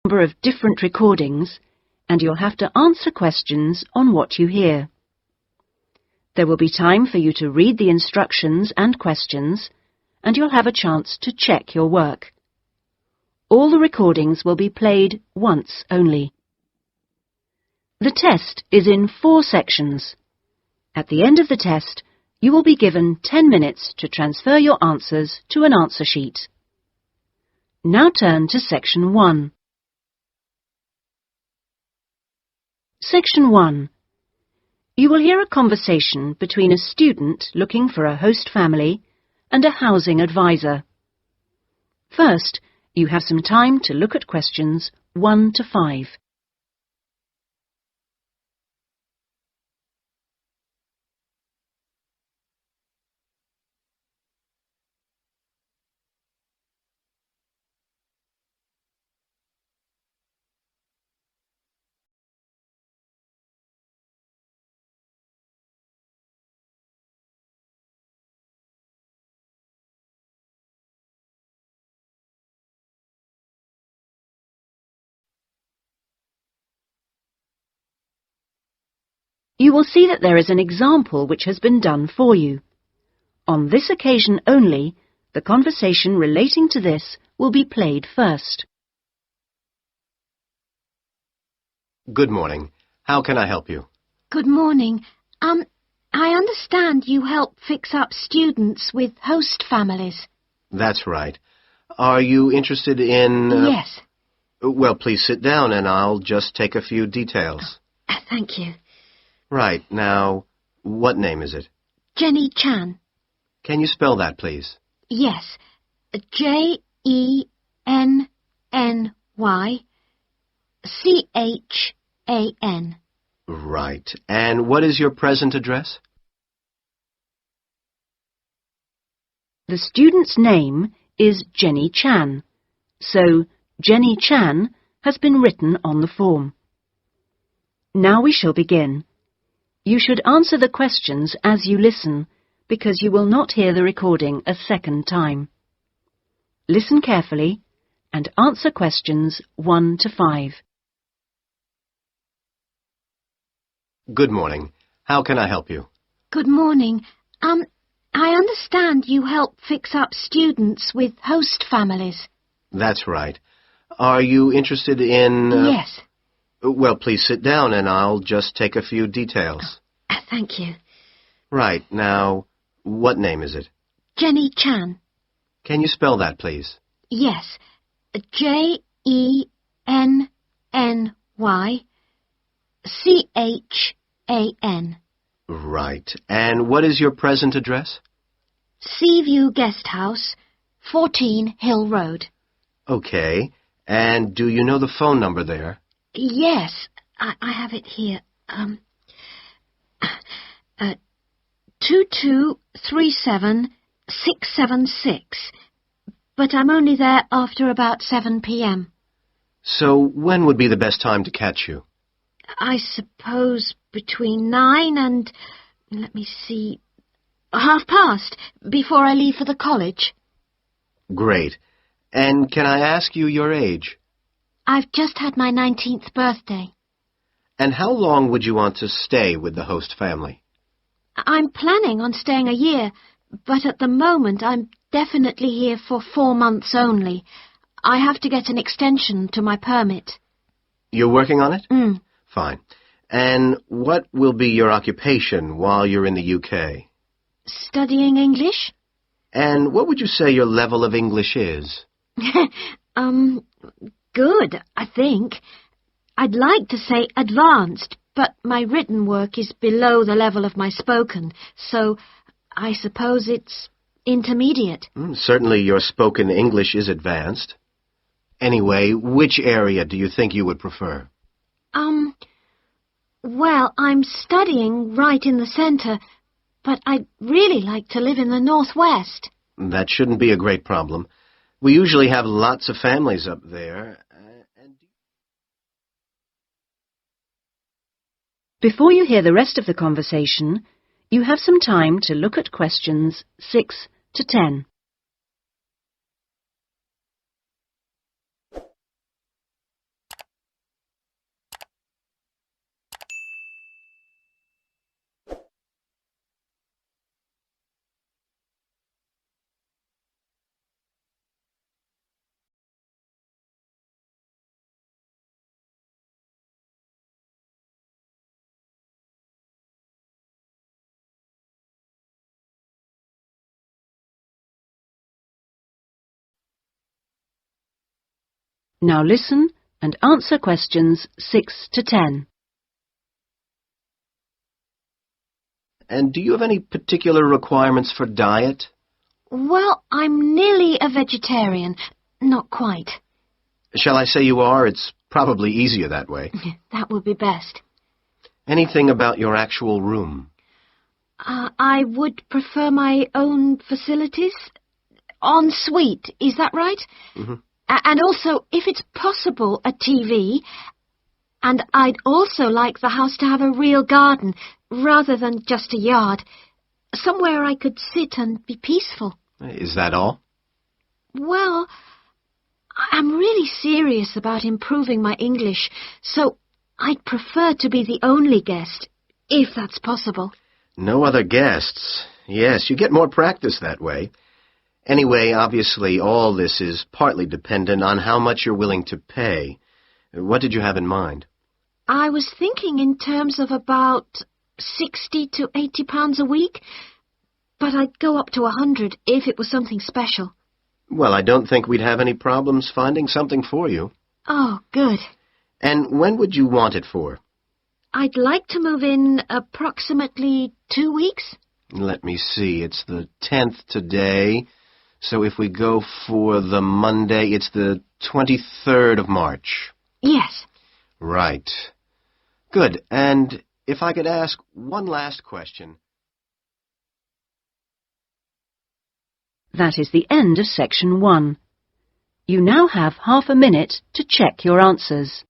number of different recordings, and you'll have to answer questions on what you hear. There will be time for you to read the instructions and questions, and you'll have a chance to check your work. All the recordings will be played once only. The test is in 4 sections. At the end of the test, you will be given 10 minutes to transfer your answers to an answer sheet. Now turn to Section 1. Section 1. You will hear a conversation between a student looking for a host family and a housing advisor. First, you have some time to look at questions 1 to 5. You will see that there is an example which has been done for you. On this occasion only, the conversation relating to this will be played first. Good morning. How can I help you? Good morning. I understand you help fix up students with host families. That's right. Are you interested in... Yes. Well, please sit down and I'll just take a few details. Thank you. Right. Now, what name is it? Jenny Chan. Can you spell that, please? Yes. Jenny-Chan. Right. And what is your present address? The student's name is Jenny Chan, so Jenny Chan has been written on the form. Now we shall begin. You should answer the questions as you listen, because you will not hear the recording a second time. Listen carefully and answer questions 1 to 5. Good morning. How can I help you? Good morning. I understand you help fix up students with host families. That's right. Are you interested in... Yes. Well, please sit down and I'll just take a few details. Thank you. Right. Now, what name is it? Jenny Chan. Can you spell that, please? Yes. Jenny-Chan. Right. And what is your present address? Seaview Guest House, 14 Hill Road. Okay. And do you know the phone number there? Yes, I have it here. 2237676. But I'm only there after about 7 p.m. So when would be the best time to catch you? I suppose between 9 and, let me see, past, before I leave for the college. Great. And can I ask you your age? I've just had my 19th birthday. And how long would you want to stay with the host family? I'm planning on staying a year, but at the moment I'm definitely here for 4 months only. I have to get an extension to my permit. You're working on it? Mm. Fine. And what will be your occupation while you're in the UK? Studying English? And what would you say your level of English is? Good, I think. I'd like to say advanced, but my written work is below the level of my spoken, so I suppose it's intermediate. Certainly your spoken English is advanced. Anyway, which area do you think you would prefer? Well, I'm studying right in the centre, but I'd really like to live in the northwest. That shouldn't be a great problem. We usually have lots of families up there. Before you hear the rest of the conversation, you have some time to look at questions 6 to 10. Now listen and answer questions 6 to 10. And do you have any particular requirements for diet? Well, I'm nearly a vegetarian. Not quite. Shall I say you are? It's probably easier that way. That would be best. Anything about your actual room? I would prefer my own facilities. En suite, is that right? Mm-hmm. And also, if it's possible, a TV. And I'd also like the house to have a real garden, rather than just a yard. Somewhere I could sit and be peaceful. Is that all? Well, I'm really serious about improving my English, so I'd prefer to be the only guest, if that's possible. No other guests. Yes, you get more practice that way. Anyway, obviously, all this is partly dependent on how much you're willing to pay. What did you have in mind? I was thinking in terms of about 60 to 80 pounds a week, but I'd go up to 100 if it was something special. Well, I don't think we'd have any problems finding something for you. Oh, good. And when would you want it for? I'd like to move in approximately 2 weeks. Let me see. It's the 10th today. So if we go for the Monday, it's the 23rd of March. Yes. Right. Good. And if I could ask one last question. That is the end of section 1. You now have half a minute to check your answers.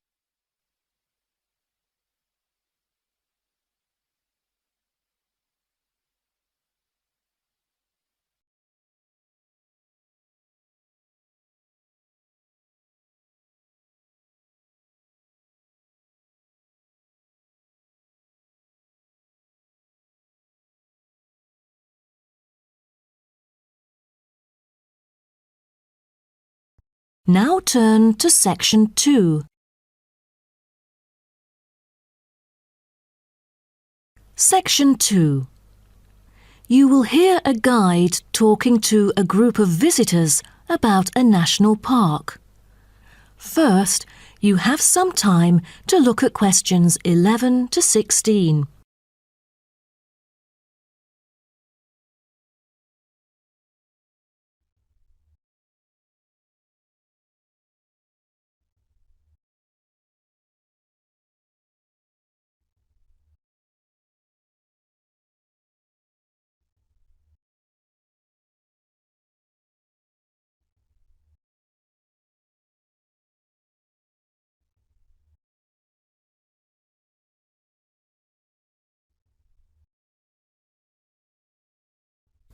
Now turn to section 2. Section 2. You will hear a guide talking to a group of visitors about a national park. First, you have some time to look at questions 11 to 16.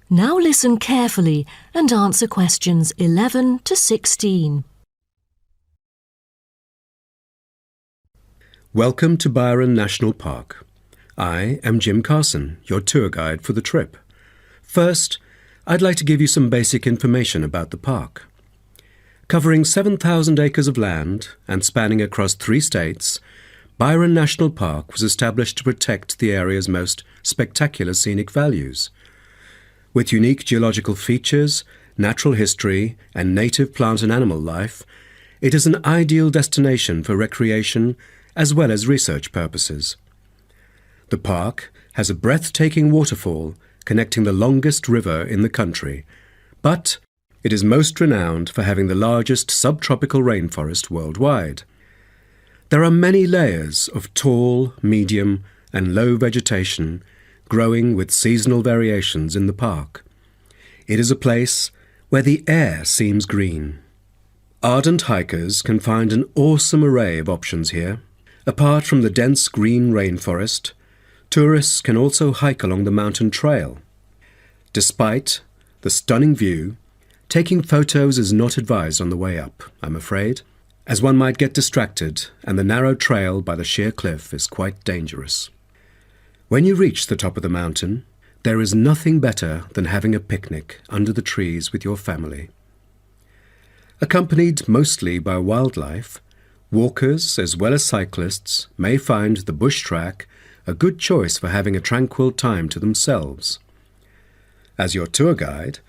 Now listen carefully and answer questions 11 to 16. Welcome to Byron National Park. I am Jim Carson, your tour guide for the trip. First, I'd like to give you some basic information about the park. Covering 7,000 acres of land and spanning across 3 states, Byron National Park was established to protect the area's most spectacular scenic values. With unique geological features, natural history, and native plant and animal life, it is an ideal destination for recreation as well as research purposes. The park has a breathtaking waterfall connecting the longest river in the country, but it is most renowned for having the largest subtropical rainforest worldwide. There are many layers of tall, medium, and low vegetation growing with seasonal variations in the park. It is a place where the air seems green. Ardent hikers can find an awesome array of options here. Apart from the dense green rainforest, tourists can also hike along the mountain trail. Despite the stunning view, taking photos is not advised on the way up, I'm afraid, as one might get distracted and the narrow trail by the sheer cliff is quite dangerous. When you reach the top of the mountain, there is nothing better than having a picnic under the trees with your family. Accompanied mostly by wildlife, walkers as well as cyclists may find the bush track a good choice for having a tranquil time to themselves. As your tour guide,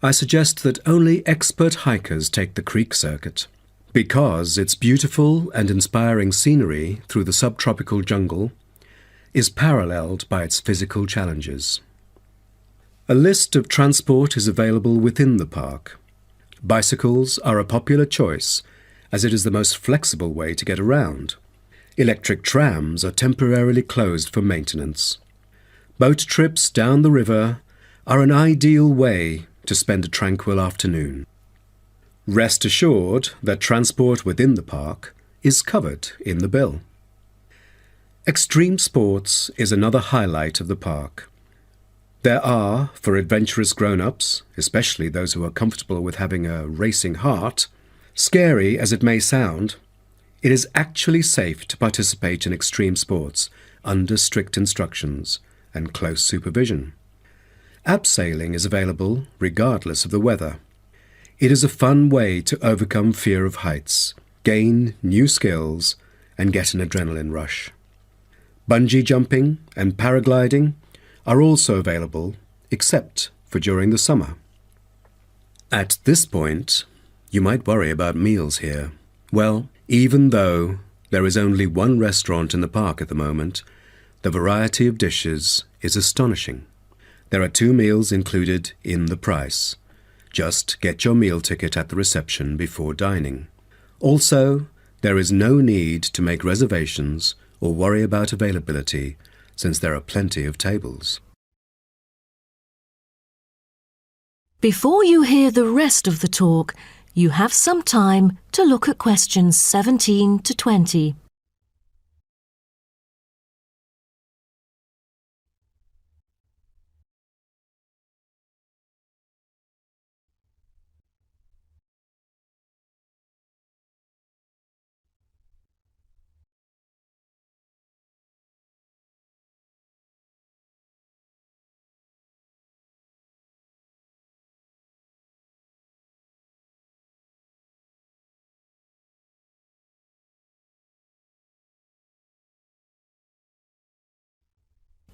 I suggest that only expert hikers take the creek circuit. because its beautiful and inspiring scenery through the subtropical jungle is paralleled by its physical challenges. A list of transport is available within the park. Bicycles are a popular choice as it is the most flexible way to get around. Electric trams are temporarily closed for maintenance. Boat trips down the river are an ideal way to spend a tranquil afternoon. Rest assured that transport within the park is covered in the bill. Extreme sports is another highlight of the park. There are, for adventurous grown-ups, especially those who are comfortable with having a racing heart, scary as it may sound, it is actually safe to participate in extreme sports under strict instructions and close supervision. Abseiling is available regardless of the weather. It is a fun way to overcome fear of heights, gain new skills, and get an adrenaline rush. Bungee jumping and paragliding are also available, except for during the summer. At this point, you might worry about meals here. Well, even though there is only one restaurant in the park at the moment, the variety of dishes is astonishing. There are 2 meals included in the price. Just get your meal ticket at the reception before dining. Also, there is no need to make reservations or worry about availability, since there are plenty of tables. Before you hear the rest of the talk, you have some time to look at questions 17 to 20.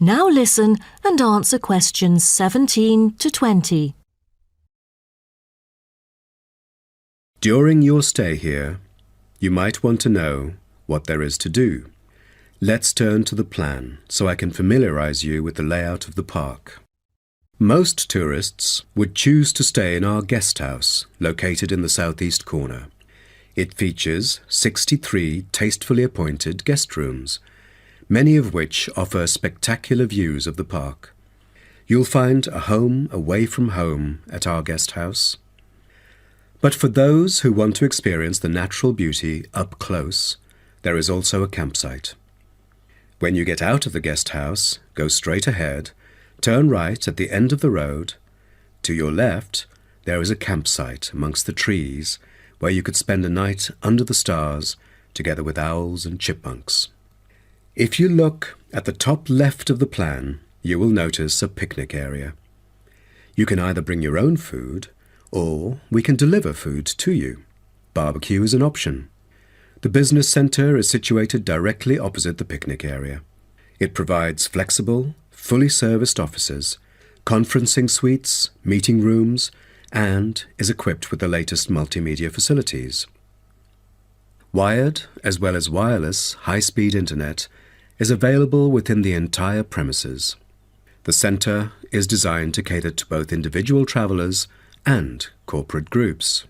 Now listen and answer questions 17 to 20. During your stay here, you might want to know what there is to do. Let's turn to the plan so I can familiarize you with the layout of the park. Most tourists would choose to stay in our guest house, located in the southeast corner. It features 63 tastefully appointed guest rooms, many of which offer spectacular views of the park. You'll find a home away from home at our guest house. But for those who want to experience the natural beauty up close, there is also a campsite. When you get out of the guest house, go straight ahead, turn right at the end of the road. To your left, there is a campsite amongst the trees where you could spend a night under the stars together with owls and chipmunks. If you look at the top left of the plan, you will notice a picnic area. You can either bring your own food, or we can deliver food to you. Barbecue is an option. The business centre is situated directly opposite the picnic area. It provides flexible, fully serviced offices, conferencing suites, meeting rooms, and is equipped with the latest multimedia facilities. Wired, as well as wireless, high-speed internet is available within the entire premises. The centre is designed to cater to both individual travellers and corporate groups.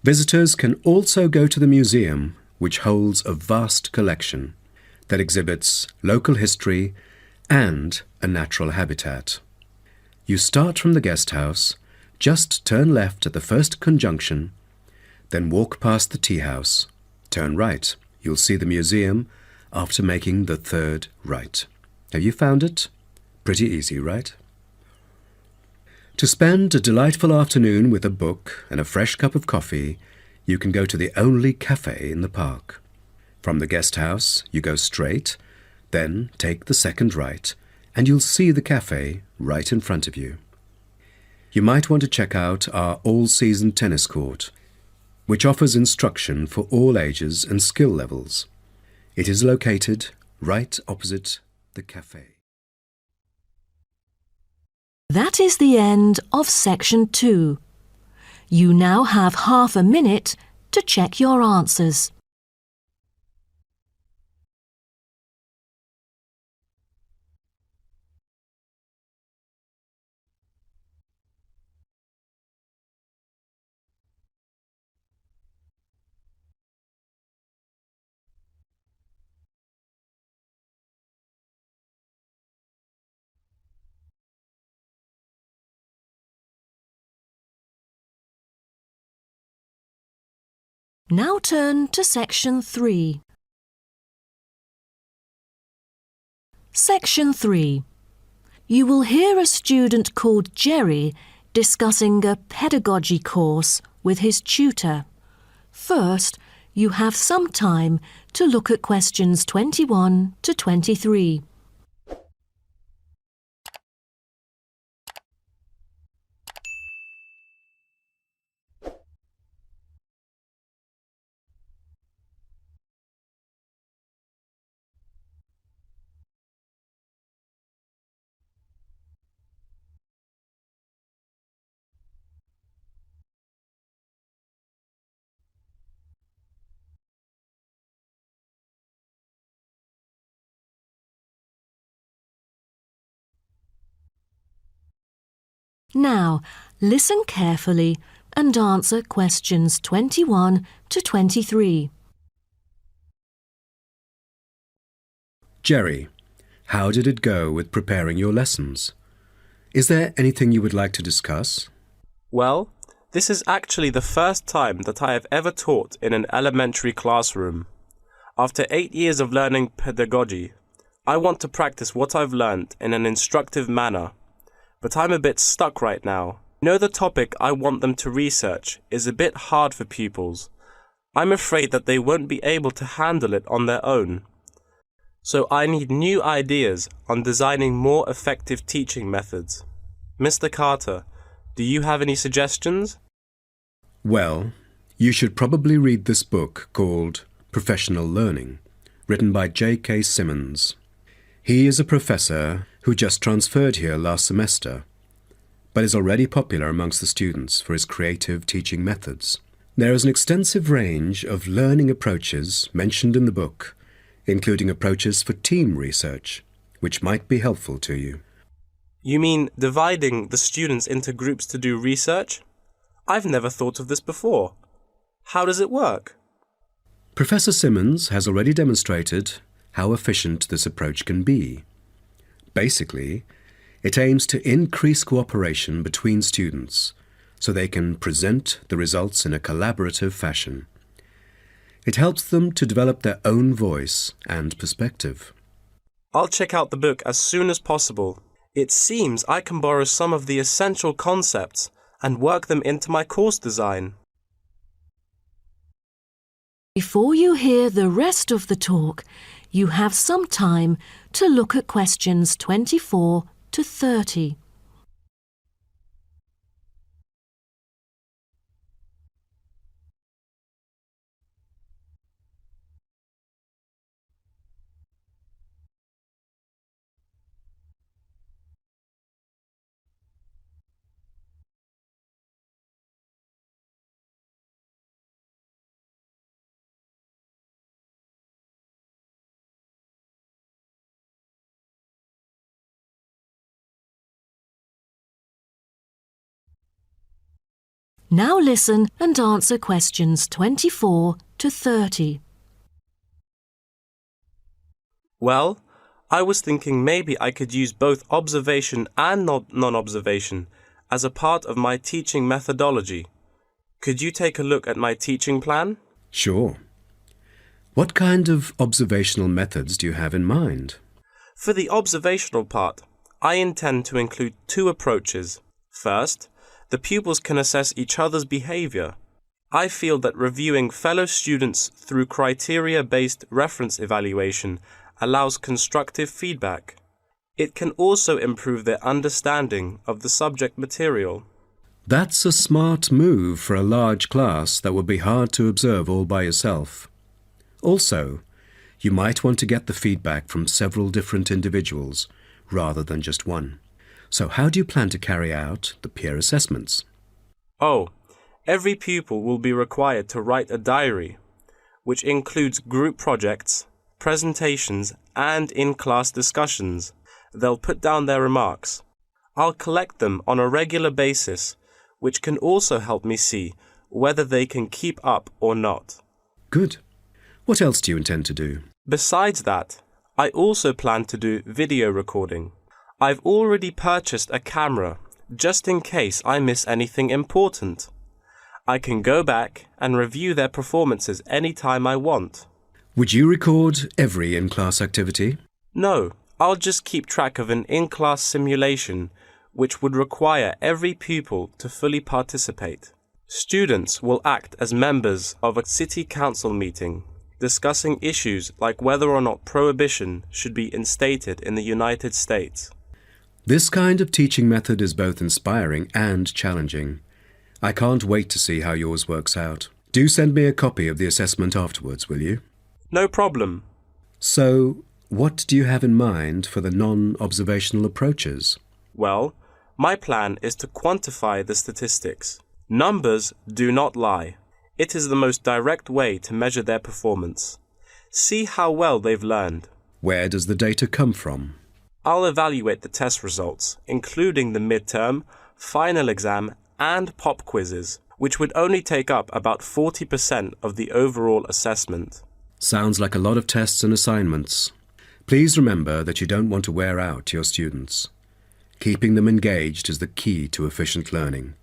Visitors can also go to the museum, which holds a vast collection that exhibits local history and a natural habitat. You start from the guest house, just turn left at the first conjunction, then walk past the tea house, turn right. You'll see the museum after making the third right. Have you found it? Pretty easy, right? To spend a delightful afternoon with a book and a fresh cup of coffee, you can go to the only cafe in the park. From the guest house, you go straight, then take the second right, and you'll see the cafe right in front of you. You might want to check out our all-season tennis court, which offers instruction for all ages and skill levels. It is located right opposite the cafe. That is the end of section 2. You now have half a minute to check your answers. Now turn to Section 3. Section 3. You will hear a student called Jerry discussing a pedagogy course with his tutor. First, you have some time to look at questions 21 to 23. Now, listen carefully and answer questions 21 to 23. Jerry, how did it go with preparing your lessons? Is there anything you would like to discuss? Well, this is actually the first time that I have ever taught in an elementary classroom. After 8 years of learning pedagogy, I want to practice what I've learned in an instructive manner. But I'm a bit stuck right now. You know, the topic I want them to research is a bit hard for pupils. I'm afraid that they won't be able to handle it on their own. So I need new ideas on designing more effective teaching methods. Mr. Carter, do you have any suggestions? Well, you should probably read this book called Professional Learning, written by J.K. Simmons. He is a professor who just transferred here last semester, but is already popular amongst the students for his creative teaching methods. There is an extensive range of learning approaches mentioned in the book, including approaches for team research, which might be helpful to you. You mean dividing the students into groups to do research? I've never thought of this before. How does it work? Professor Simmons has already demonstrated how efficient this approach can be. Basically, it aims to increase cooperation between students so they can present the results in a collaborative fashion. It helps them to develop their own voice and perspective. I'll check out the book as soon as possible. It seems I can borrow some of the essential concepts and work them into my course design. Before you hear the rest of the talk, you have some time to look at questions 24 to 30. Now listen and answer questions 24 to 30. Well, I was thinking maybe I could use both observation and non-observation as a part of my teaching methodology. Could you take a look at my teaching plan? Sure. What kind of observational methods do you have in mind? For the observational part, I intend to include two approaches. First, the pupils can assess each other's behavior. I feel that reviewing fellow students through criteria-based reference evaluation allows constructive feedback. It can also improve their understanding of the subject material. That's a smart move for a large class that would be hard to observe all by yourself. Also, you might want to get the feedback from several different individuals rather than just one. So how do you plan to carry out the peer assessments? Oh, Every pupil will be required to write a diary, which includes group projects, presentations, and in-class discussions. They'll put down their remarks. I'll collect them on a regular basis, which can also help me see whether they can keep up or not. Good. What else do you intend to do? Besides that, I also plan to do video recording. I've already purchased a camera, just in case I miss anything important. I can go back and review their performances anytime I want. Would you record every in-class activity? No, I'll just keep track of an in-class simulation, which would require every pupil to fully participate. Students will act as members of a city council meeting, discussing issues like whether or not prohibition should be instated in the United States. This kind of teaching method is both inspiring and challenging. I can't wait to see how yours works out. Do send me a copy of the assessment afterwards, will you? No problem. So, what do you have in mind for the non-observational approaches? Well, my plan is to quantify the statistics. Numbers do not lie. It is the most direct way to measure their performance. See how well they've learned. Where does the data come from? I'll evaluate the test results, including the midterm, final exam, and pop quizzes, which would only take up about 40% of the overall assessment. Sounds like a lot of tests and assignments. Please remember that you don't want to wear out your students. Keeping them engaged is the key to efficient learning.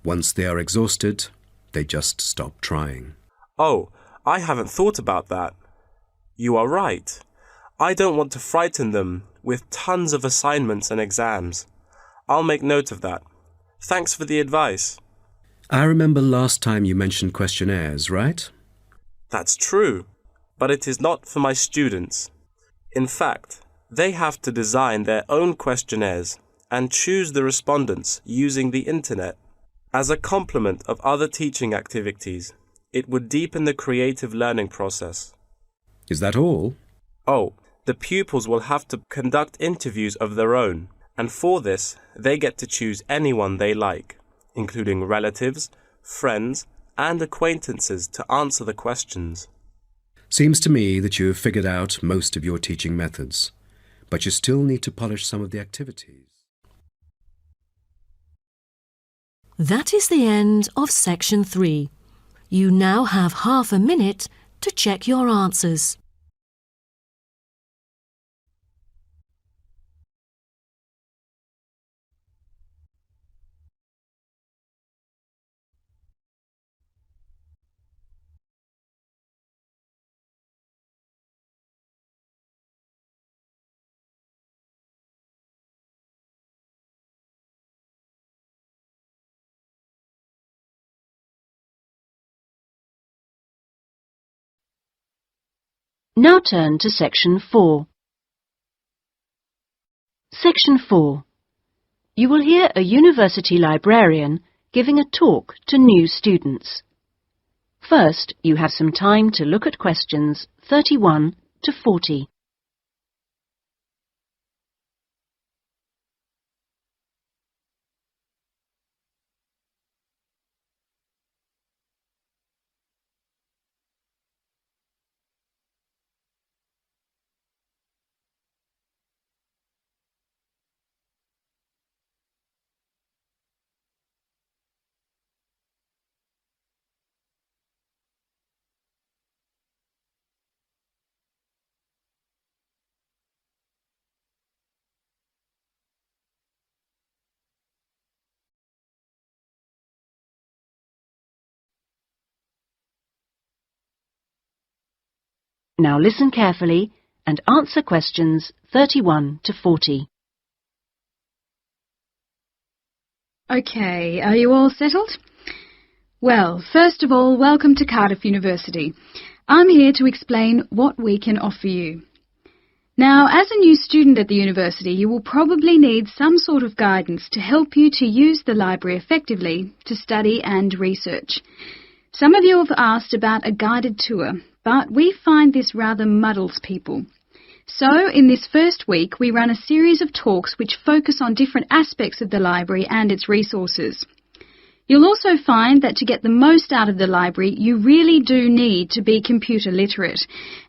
Once they are exhausted, they just stop trying. Oh, I haven't thought about that. You are right. I don't want to frighten them with tons of assignments and exams. I'll make note of that. Thanks for the advice. I remember last time you mentioned questionnaires, right? That's true, but it is not for my students. In fact, they have to design their own questionnaires and choose the respondents using the internet. As a complement of other teaching activities, it would deepen the creative learning process. Is that all? Oh, the pupils will have to conduct interviews of their own, and for this, they get to choose anyone they like, including relatives, friends, and acquaintances to answer the questions. Seems to me that you have figured out most of your teaching methods, but you still need to polish some of the activities. That is the end of section 3. You now have half a minute to check your answers. Now turn to Section 4. Section 4. You will hear a university librarian giving a talk to new students. First, you have some time to look at questions 31 to 40. Now listen carefully and answer questions 31 to 40. OK, are you all settled? Well, first of all, welcome to Cardiff University. I'm here to explain what we can offer you. Now, as a new student at the university, you will probably need some sort of guidance to help you to use the library effectively to study and research. Some of you have asked about a guided tour, but we find this rather muddles people. So, in this first week, we run a series of talks which focus on different aspects of the library and its resources. You'll also find that to get the most out of the library, you really do need to be computer literate.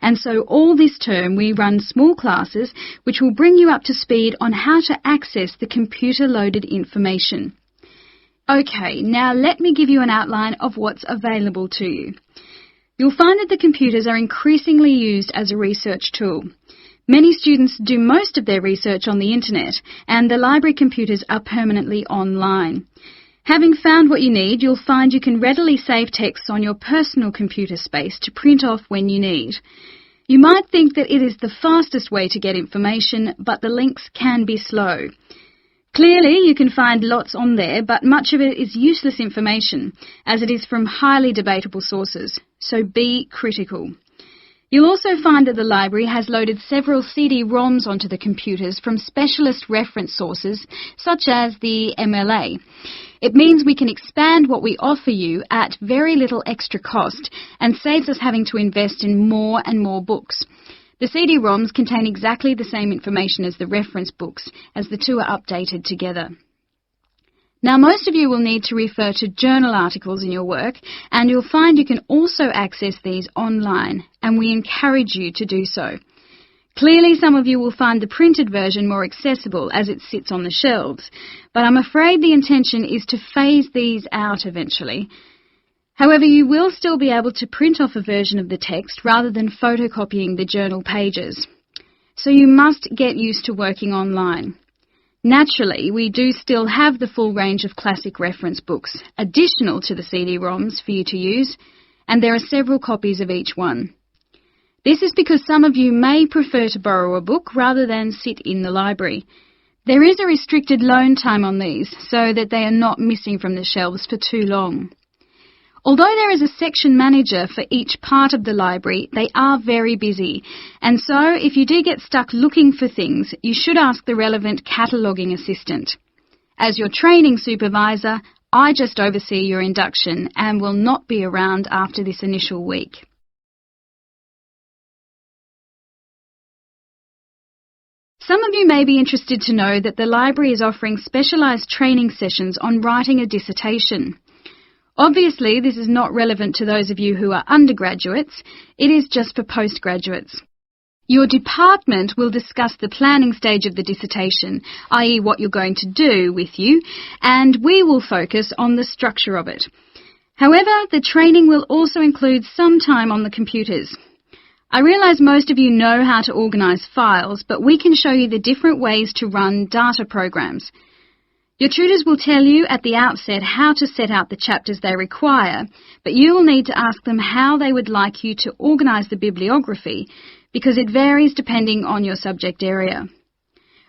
And so all this term we run small classes which will bring you up to speed on how to access the computer-loaded information. Okay, now let me give you an outline of what's available to you. You'll find that the computers are increasingly used as a research tool. Many students do most of their research on the internet, and the library computers are permanently online. Having found what you need, you'll find you can readily save texts on your personal computer space to print off when you need. You might think that it is the fastest way to get information, but the links can be slow. Clearly, you can find lots on there, but much of it is useless information, as it is from highly debatable sources, so be critical. You'll also find that the library has loaded several CD-ROMs onto the computers from specialist reference sources, such as the MLA. It means we can expand what we offer you at very little extra cost and saves us having to invest in more and more books. The CD-ROMs contain exactly the same information as the reference books, as the two are updated together. Now, most of you will need to refer to journal articles in your work, and you'll find you can also access these online, and we encourage you to do so. Clearly, some of you will find the printed version more accessible as it sits on the shelves, but I'm afraid the intention is to phase these out eventually. However, you will still be able to print off a version of the text rather than photocopying the journal pages. So you must get used to working online. Naturally, we do still have the full range of classic reference books, additional to the CD-ROMs for you to use, and there are several copies of each one. This is because some of you may prefer to borrow a book rather than sit in the library. There is a restricted loan time on these, so that they are not missing from the shelves for too long. Although there is a section manager for each part of the library, they are very busy, and so if you do get stuck looking for things, you should ask the relevant cataloguing assistant. As your training supervisor, I just oversee your induction and will not be around after this initial week. Some of you may be interested to know that the library is offering specialised training sessions on writing a dissertation. Obviously, this is not relevant to those of you who are undergraduates, it is just for postgraduates. Your department will discuss the planning stage of the dissertation, i.e. what you're going to do with you, and we will focus on the structure of it. However, the training will also include some time on the computers. I realise most of you know how to organise files, but we can show you the different ways to run data programs. Your tutors will tell you at the outset how to set out the chapters they require, but you will need to ask them how they would like you to organise the bibliography, because it varies depending on your subject area.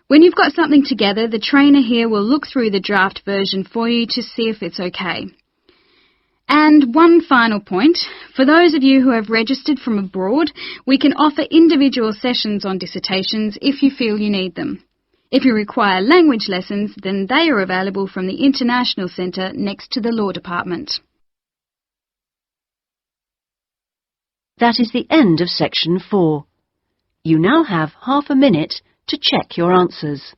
When you've got something together, the trainer here will look through the draft version for you to see if it's okay. And one final point, for those of you who have registered from abroad, we can offer individual sessions on dissertations if you feel you need them. If you require language lessons, then they are available from the International Centre next to the Law Department. That is the end of section 4. You now have half a minute to check your answers.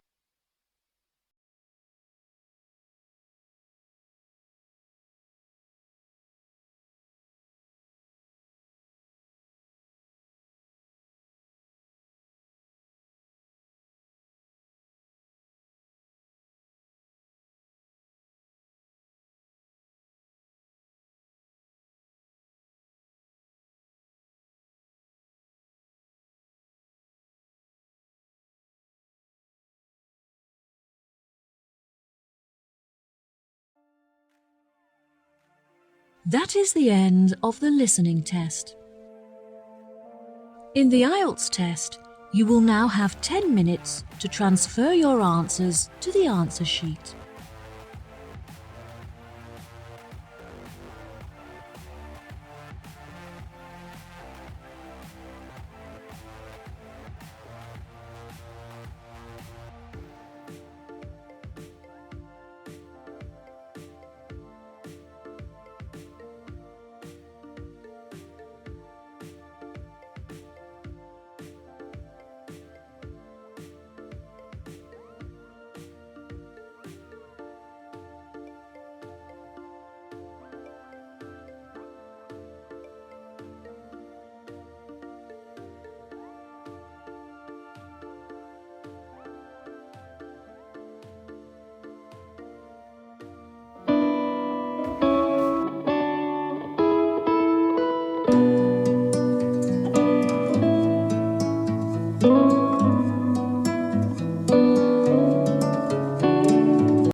That is the end of the listening test. In the IELTS test, you will now have 10 minutes to transfer your answers to the answer sheet.